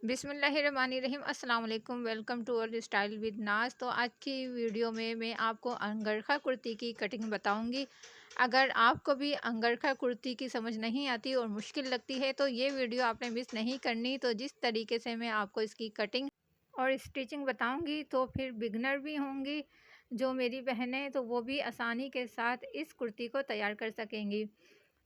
बिस्मिल्लाहिर्रहमानिर्रहीम। अस्सलाम वालेकुम। Welcome to our style with Naz. तो आज की वीडियो में मैं आपको अंगरखा कुर्ती की कटिंग बताऊंगी। अगर आपको भी अंगरखा कुर्ती की समझ नहीं आती और मुश्किल लगती है तो ये वीडियो आपने मिस नहीं करनी। तो जिस तरीके से मैं आपको इसकी कटिंग और स्टिचिंग बताऊंगी तो फिर बिगनर भी होंगी जो मेरी बहनें, तो वो भी आसानी के साथ इस कुर्ती को तैयार कर सकेंगी।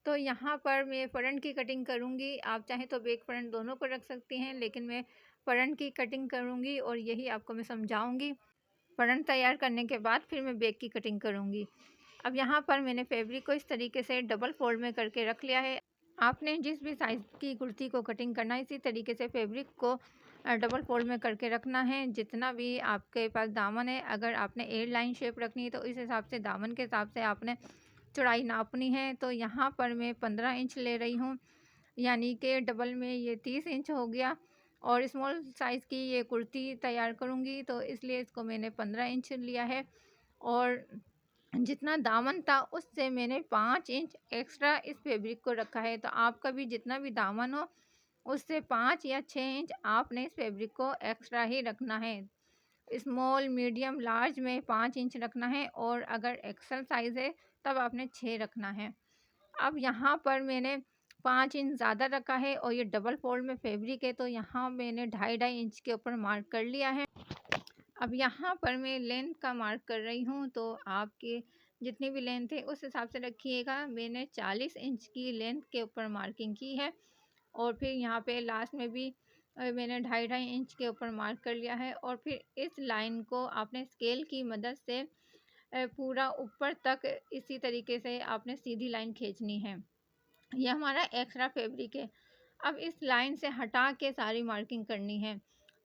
तो यहाँ पर मैं फ्रंट की कटिंग करूँगी। आप चाहें तो बैक फ्रंट दोनों को रख सकती हैं, लेकिन मैं फ्रंट की कटिंग करूँगी और यही आपको मैं समझाऊँगी। फ्रंट तैयार करने के बाद फिर मैं बैक की कटिंग करूँगी। अब यहाँ पर मैंने फैब्रिक को इस तरीके से डबल फोल्ड में करके रख लिया है। आपने जिस भी साइज़ की कुर्ती को कटिंग करना है इसी तरीके से फैब्रिक को डबल फोल्ड में करके रखना है। जितना भी आपके पास दामन है, अगर आपने एयर लाइन शेप रखनी है तो इस हिसाब से दामन के हिसाब से आपने चौड़ाई नापनी है। तो यहाँ पर मैं 15 इंच ले रही हूँ, यानी कि डबल में ये 30 इंच हो गया। और स्मॉल साइज़ की ये कुर्ती तैयार करूँगी तो इसलिए इसको मैंने 15 इंच लिया है। और जितना दामन था उससे मैंने 5 इंच एक्स्ट्रा इस फैब्रिक को रखा है। तो आपका भी जितना भी दामन हो उससे 5 या 6 इंच आपने इस फैब्रिक को एक्स्ट्रा ही रखना है। स्मॉल, मीडियम, लार्ज में 5 इंच रखना है और अगर एक्सेल साइज़ है तब आपने 6 रखना है। अब यहाँ पर मैंने 5 इंच ज़्यादा रखा है और ये डबल फोल्ड में फैब्रिक है तो यहाँ मैंने 2.5 इंच के ऊपर मार्क कर लिया है। अब यहाँ पर मैं लेंथ का मार्क कर रही हूँ, तो आपके जितनी भी लेंथ है उस हिसाब से रखिएगा। मैंने 40 इंच की लेंथ के ऊपर मार्किंग की है और फिर यहाँ पे लास्ट में भी मैंने 2.5 इंच के ऊपर मार्क कर लिया है। और फिर इस लाइन को आपने स्केल की मदद से पूरा ऊपर तक इसी तरीके से आपने सीधी लाइन खींचनी है। ये हमारा एक्स्ट्रा फैब्रिक है। अब इस लाइन से हटा के सारी मार्किंग करनी है।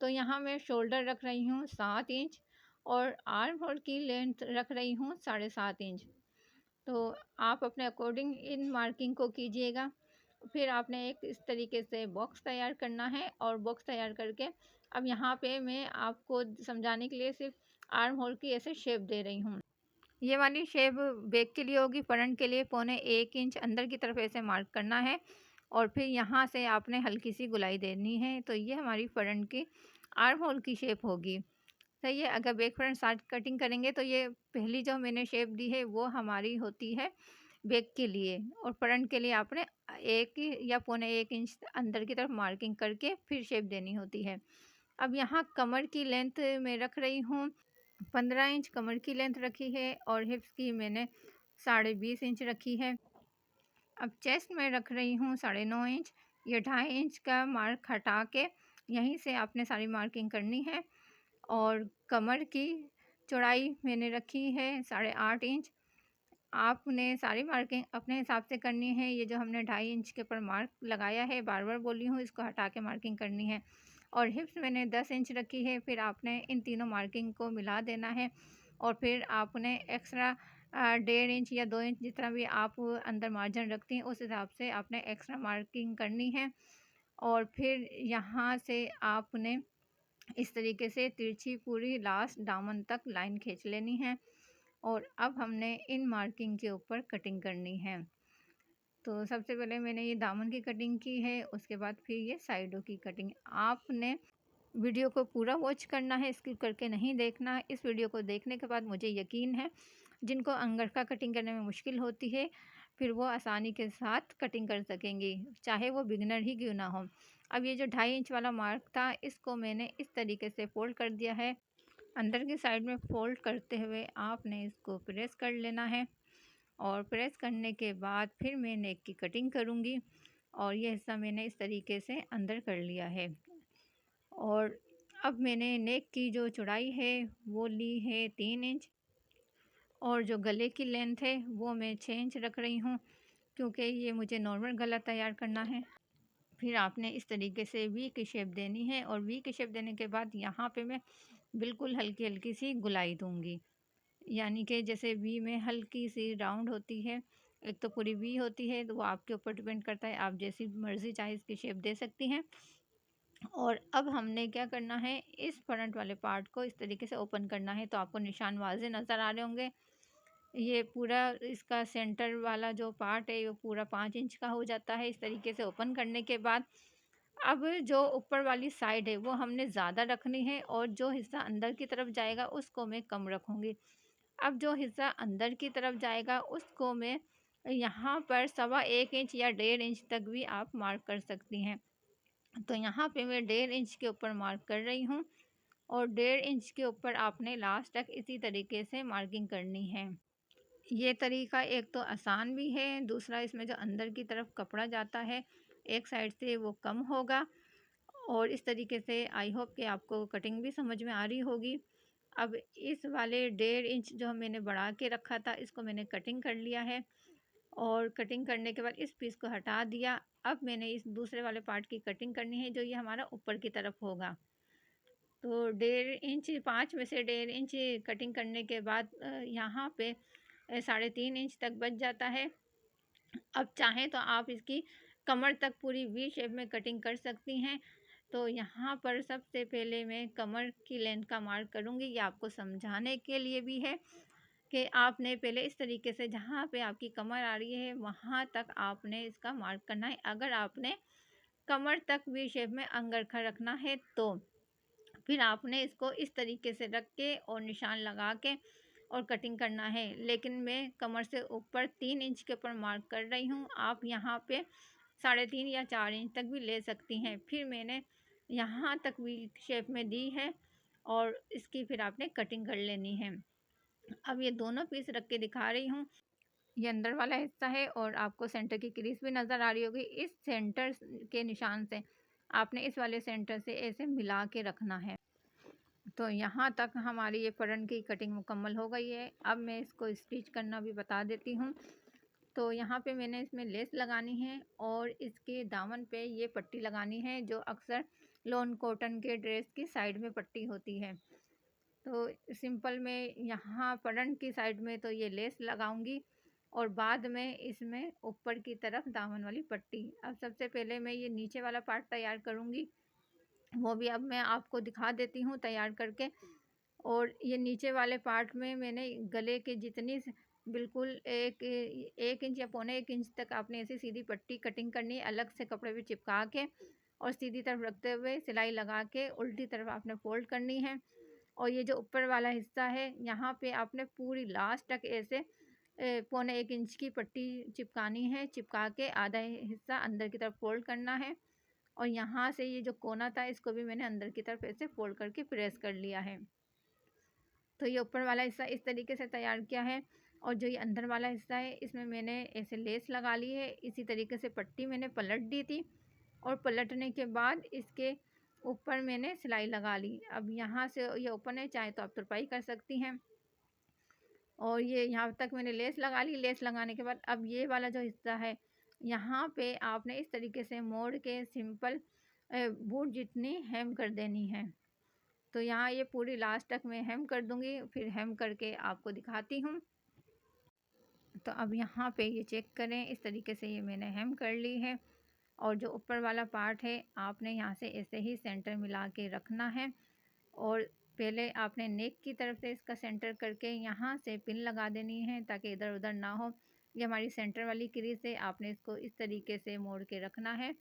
तो यहाँ मैं शोल्डर रख रही हूँ 7 इंच और आर्म होल की लेंथ रख रही हूँ 7.5 इंच। तो आप अपने अकॉर्डिंग इन मार्किंग को कीजिएगा। फिर आपने एक इस तरीके से बॉक्स तैयार करना है और बॉक्स तैयार करके अब यहाँ पे मैं आपको समझाने के लिए सिर्फ आर्म होल की ऐसे शेप दे रही हूँ। ये वाली शेप बैक के लिए होगी। फ्रंट के लिए 1.25 इंच अंदर की तरफ ऐसे मार्क करना है और फिर यहाँ से आपने हल्की सी गुलाई देनी है। तो ये हमारी फ्रंट की आर्म होल की शेप होगी। सही है। अगर बैक फ्रंट साइड कटिंग करेंगे तो ये पहली जो मैंने शेप दी है वो हमारी होती है बैक के लिए, और फ्रंट के लिए आपने 1 या 1.25 इंच अंदर की तरफ मार्किंग करके फिर शेप देनी होती है। अब यहाँ कमर की लेंथ मैं रख रही हूँ 15 इंच कमर की लेंथ रखी है और हिप्स की मैंने 20.5 इंच रखी है। अब चेस्ट में रख रही हूँ 9.5 इंच। ये 2.5 इंच का मार्क हटा के यहीं से आपने सारी मार्किंग करनी है। और कमर की चौड़ाई मैंने रखी है 8.5 इंच। आपने सारी मार्किंग अपने हिसाब से करनी है। ये जो हमने 2.5 इंच के ऊपर मार्क लगाया है, बार बार बोली हूँ, इसको हटा के मार्किंग करनी है। और हिप्स मैंने 10 इंच रखी है। फिर आपने इन तीनों मार्किंग को मिला देना है और फिर आपने एक्स्ट्रा 1.5 इंच या 2 इंच जितना भी आप अंदर मार्जिन रखती हैं उस हिसाब से आपने एक्स्ट्रा मार्किंग करनी है। और फिर यहाँ से आपने इस तरीके से तिरछी पूरी लास्ट दामन तक लाइन खींच लेनी है। और अब हमने इन मार्किंग के ऊपर कटिंग करनी है। तो सबसे पहले मैंने ये दामन की कटिंग की है, उसके बाद फिर ये साइडों की कटिंग। आपने वीडियो को पूरा वॉच करना है, स्किप करके नहीं देखना। इस वीडियो को देखने के बाद मुझे यकीन है जिनको अंगरखा कटिंग करने में मुश्किल होती है फिर वो आसानी के साथ कटिंग कर सकेंगी, चाहे वो बिगनर ही क्यों ना हो। अब ये जो 2.5 इंच वाला मार्क था इसको मैंने इस तरीके से फोल्ड कर दिया है। अंदर की साइड में फोल्ड करते हुए आपने इसको प्रेस कर लेना है और प्रेस करने के बाद फिर मैं नेक की कटिंग करूँगी। और ये हिस्सा मैंने इस तरीके से अंदर कर लिया है। और अब मैंने नेक की जो चौड़ाई है वो ली है 3 इंच और जो गले की लेंथ है वो मैं 6 इंच रख रही हूँ, क्योंकि ये मुझे नॉर्मल गला तैयार करना है। फिर आपने इस तरीके से वी की शेप देनी है और वी की शेप देने के बाद यहाँ पे मैं बिल्कुल हल्की हल्की सी गुलाई दूँगी, यानी कि जैसे वी में हल्की सी राउंड होती है, एक तो पूरी वी होती है, तो वो आपके ऊपर डिपेंड करता है, आप जैसी मर्ज़ी चाहे इसकी शेप दे सकती हैं। और अब हमने क्या करना है, इस फ्रंट वाले पार्ट को इस तरीके से ओपन करना है। तो आपको निशान वाज़े नज़र आ रहे होंगे। ये पूरा इसका सेंटर वाला जो पार्ट है वो पूरा 5 इंच का हो जाता है। इस तरीके से ओपन करने के बाद अब जो ऊपर वाली साइड है वो हमने ज़्यादा रखनी है और जो हिस्सा अंदर की तरफ जाएगा उसको मैं कम रखूँगी। अब जो हिस्सा अंदर की तरफ जाएगा उसको मैं यहाँ पर 1.25 इंच या 1.5 इंच तक भी आप मार्क कर सकती हैं। तो यहाँ पे मैं 1.5 इंच के ऊपर मार्क कर रही हूँ और 1.5 इंच के ऊपर आपने लास्ट तक इसी तरीके से मार्किंग करनी है। ये तरीका एक तो आसान भी है, दूसरा इसमें जो अंदर की तरफ कपड़ा जाता है एक साइड से वो कम होगा। और इस तरीके से आई होप कि आपको कटिंग भी समझ में आ रही होगी। अब इस वाले 1.5 इंच जो मैंने बढ़ा के रखा था इसको मैंने कटिंग कर लिया है और कटिंग करने के बाद इस पीस को हटा दिया। अब मैंने इस दूसरे वाले पार्ट की कटिंग करनी है जो ये हमारा ऊपर की तरफ होगा। तो 1.5 इंच 5 में से 1.5 इंच कटिंग करने के बाद यहाँ पे 3.5 इंच तक बच जाता है। अब चाहें तो आप इसकी कमर तक पूरी वी शेप में कटिंग कर सकती हैं। तो यहाँ पर सबसे पहले मैं कमर की लेंथ का मार्क करूँगी, ये आपको समझाने के लिए भी है कि आपने पहले इस तरीके से जहाँ पे आपकी कमर आ रही है वहाँ तक आपने इसका मार्क करना है। अगर आपने कमर तक वी शेप में अंगरखा रखना है तो फिर आपने इसको इस तरीके से रख के और निशान लगा के और कटिंग करना है। लेकिन मैं कमर से ऊपर 3 इंच के ऊपर मार्क कर रही हूँ, आप यहाँ पे 3.5 या 4 इंच तक भी ले सकती हैं। फिर मैंने यहाँ तक वी शेप में दी है और इसकी फिर आपने कटिंग कर लेनी है। अब ये दोनों पीस रख के दिखा रही हूँ। ये अंदर वाला हिस्सा है और आपको सेंटर की क्रीज भी नज़र आ रही होगी। इस सेंटर के निशान से आपने इस वाले सेंटर से ऐसे मिला के रखना है। तो यहाँ तक हमारी ये फ्रंट की कटिंग मुकम्मल हो गई है। अब मैं इसको स्टिच करना भी बता देती हूँ। तो यहाँ पे मैंने इसमें लेस लगानी है और इसके दामन पे ये पट्टी लगानी है जो अक्सर लॉन कॉटन के ड्रेस की साइड में पट्टी होती है। तो सिंपल में यहाँ फ्रंट की साइड में तो ये लेस लगाऊंगी और बाद में इसमें ऊपर की तरफ दामन वाली पट्टी। अब सबसे पहले मैं ये नीचे वाला पार्ट तैयार करूँगी, वो भी अब मैं आपको दिखा देती हूँ तैयार करके। और ये नीचे वाले पार्ट में मैंने गले के जितनी बिल्कुल 1 इंच या 1.25 इंच तक आपने ऐसी सीधी पट्टी कटिंग करनी है, अलग से कपड़े पे चिपका के और सीधी तरफ रखते हुए सिलाई लगा के उल्टी तरफ आपने फोल्ड करनी है। और ये जो ऊपर वाला हिस्सा है यहाँ पे आपने पूरी लास्ट तक ऐसे 1.25 इंच की पट्टी चिपकानी है, चिपका के आधा हिस्सा अंदर की तरफ फोल्ड करना है और यहाँ से ये जो कोना था इसको भी मैंने अंदर की तरफ ऐसे फोल्ड करके प्रेस कर लिया है। तो ये ऊपर वाला हिस्सा इस तरीके से तैयार किया है और जो ये अंदर वाला हिस्सा है इसमें मैंने ऐसे लेस लगा ली है। इसी तरीके से पट्टी मैंने पलट दी थी और पलटने के बाद इसके ऊपर मैंने सिलाई लगा ली। अब यहाँ से ये ओपन है, चाहे तो आप तुरपाई कर सकती हैं। और ये यहाँ तक मैंने लेस लगा ली। लेस लगाने के बाद अब ये वाला जो हिस्सा है यहाँ पे आपने इस तरीके से मोड़ के सिंपल बूट जितनी हेम कर देनी है। तो यहाँ ये पूरी लास्ट तक मैं हेम कर दूँगी, फिर हेम करके आपको दिखाती हूँ। तो अब यहाँ पे ये चेक करें, इस तरीके से ये मैंने हेम कर ली है और जो ऊपर वाला पार्ट है आपने यहाँ से ऐसे ही सेंटर मिला के रखना है। और पहले आपने नेक की तरफ से इसका सेंटर करके यहाँ से पिन लगा देनी है ताकि इधर उधर ना हो। ये हमारी सेंटर वाली क्रीज है, आपने इसको इस तरीके से मोड़ के रखना है।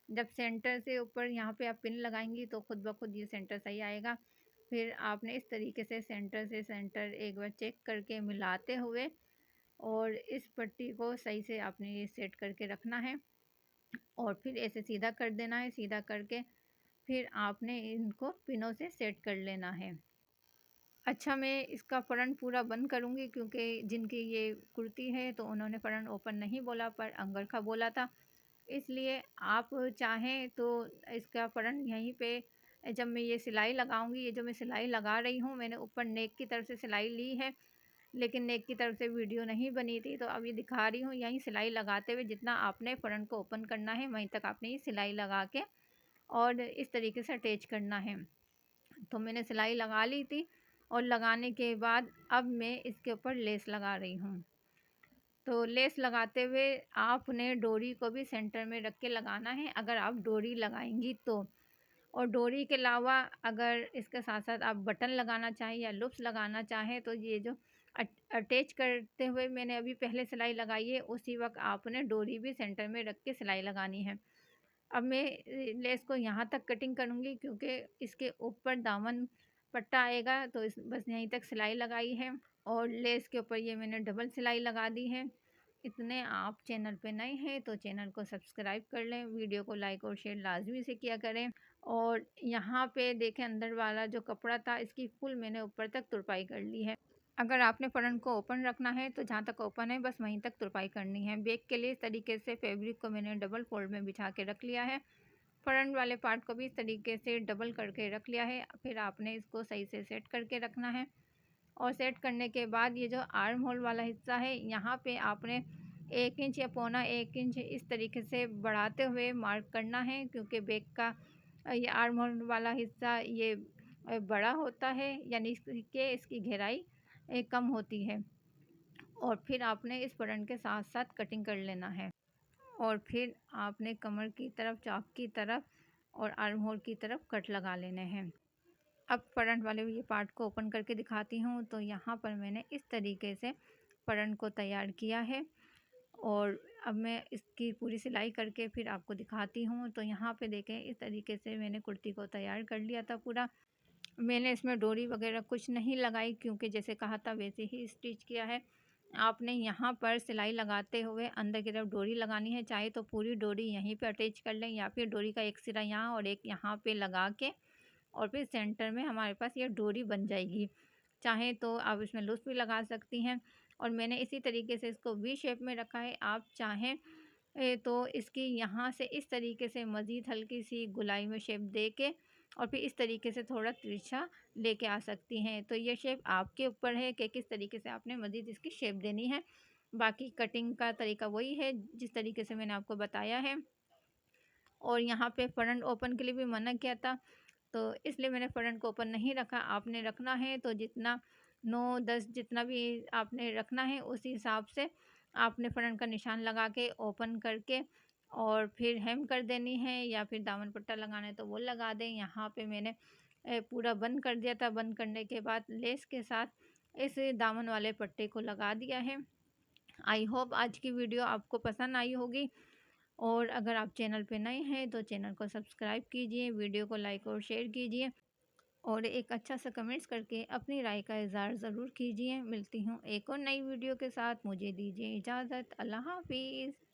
जब सेंटर से ऊपर यहाँ पे आप पिन लगाएंगी तो खुद ब खुद ये सेंटर सही आएगा। फिर आपने इस तरीके से सेंटर से सेंटर एक बार चेक करके मिलाते हुए और इस पट्टी को सही से आपने ये सेट करके रखना है और फिर ऐसे सीधा कर देना है। सीधा करके फिर आपने इनको पिनों से सेट कर लेना है। अच्छा, मैं इसका फ्रंट पूरा बंद करूँगी क्योंकि जिनकी ये कुर्ती है तो उन्होंने फ्रंट ओपन नहीं बोला पर अंगरखा बोला था। इसलिए आप चाहें तो इसका फ्रंट यहीं पे जब मैं ये सिलाई लगाऊंगी, ये जो मैं सिलाई लगा रही हूँ मैंने ऊपर नेक की तरफ से सिलाई ली है, लेकिन नेक की तरफ से वीडियो नहीं बनी थी तो अब ये दिखा रही हूँ। यहीं सिलाई लगाते हुए जितना आपने फ्रंट को ओपन करना है वहीं तक आपने ये सिलाई लगा के और इस तरीके से अटैच करना है। तो मैंने सिलाई लगा ली थी और लगाने के बाद अब मैं इसके ऊपर लेस लगा रही हूँ। तो लेस लगाते हुए आपने डोरी को भी सेंटर में रख के लगाना है अगर आप डोरी लगाएंगी तो। और डोरी के अलावा अगर इसके साथ साथ आप बटन लगाना चाहें या लूप्स लगाना चाहें तो ये जो अटैच करते हुए मैंने अभी पहले सिलाई लगाई है उसी वक्त आपने डोरी भी सेंटर में रख के सिलाई लगानी है। अब मैं लेस को यहाँ तक कटिंग करूँगी क्योंकि इसके ऊपर दामन पट्टा आएगा, तो इस बस यहीं तक सिलाई लगाई है और लेस के ऊपर ये मैंने डबल सिलाई लगा दी है। इतने आप चैनल पे नए हैं तो चैनल को सब्सक्राइब कर लें, वीडियो को लाइक और शेयर लाजमी से किया करें। और यहाँ पे देखें अंदर वाला जो कपड़ा था इसकी फुल मैंने ऊपर तक तुरपाई कर ली है। अगर आपने फ्रंट को ओपन रखना है तो जहाँ तक ओपन है बस वहीं तक तुरपाई करनी है। बैक के लिए इस तरीके से फैब्रिक को मैंने डबल फोल्ड में बिछा के रख लिया है। फ्रंट वाले पार्ट को भी इस तरीके से डबल करके रख लिया है। फिर आपने इसको सही से सेट करके रखना है और सेट करने के बाद ये जो आर्म होल वाला हिस्सा है यहाँ पे आपने 1 इंच या पौना 1 इंच इस तरीके से बढ़ाते हुए मार्क करना है, क्योंकि बैक का ये आर्म होल वाला हिस्सा ये बड़ा होता है, यानी इसकी गहराई कम होती है। और फिर आपने इस फ्रंट के साथ साथ कटिंग कर लेना है और फिर आपने कमर की तरफ, चाक की तरफ और आर्म होल की तरफ कट लगा लेने हैं। अब फ्रंट वाले ये पार्ट को ओपन करके दिखाती हूँ। तो यहाँ पर मैंने इस तरीके से फ्रंट को तैयार किया है और अब मैं इसकी पूरी सिलाई करके फिर आपको दिखाती हूँ। तो यहाँ पे देखें इस तरीके से मैंने कुर्ती को तैयार कर लिया था पूरा। मैंने इसमें डोरी वगैरह कुछ नहीं लगाई क्योंकि जैसे कहा था वैसे ही स्टिच किया है। आपने यहाँ पर सिलाई लगाते हुए अंदर की तरफ डोरी लगानी है, चाहे तो पूरी डोरी यहीं पे अटैच कर लें या फिर डोरी का एक सिरा यहाँ और एक यहाँ पे लगा के और फिर सेंटर में हमारे पास ये डोरी बन जाएगी। चाहे तो आप इसमें लूज भी लगा सकती हैं और मैंने इसी तरीके से इसको वी शेप में रखा है। आप चाहें तो इसकी यहाँ से इस तरीके से मज़ीद हल्की सी गुलाई में शेप दे के और फिर इस तरीके से थोड़ा तिरछा लेके आ सकती हैं। तो ये शेप आपके ऊपर है कि किस तरीके से आपने मज़ीद इसकी शेप देनी है। बाकी कटिंग का तरीका वही है जिस तरीके से मैंने आपको बताया है। और यहाँ पे फ्रंट ओपन के लिए भी मना किया था, तो इसलिए मैंने फ्रंट को ओपन नहीं रखा। आपने रखना है तो जितना 9-10 जितना भी आपने रखना है उसी हिसाब से आपने फ्रंट का निशान लगा के ओपन करके और फिर हेम कर देनी है या फिर दामन पट्टा लगाना है तो वो लगा दें। यहाँ पे मैंने पूरा बंद कर दिया था। बंद करने के बाद लेस के साथ इस दामन वाले पट्टे को लगा दिया है। आई होप आज की वीडियो आपको पसंद आई होगी और अगर आप चैनल पे नए हैं तो चैनल को सब्सक्राइब कीजिए, वीडियो को लाइक और शेयर कीजिए और एक अच्छा सा कमेंट्स करके अपनी राय का इज़हार ज़रूर कीजिए। मिलती हूँ एक और नई वीडियो के साथ, मुझे दीजिए इजाज़त। अल्लाह हाफिज़।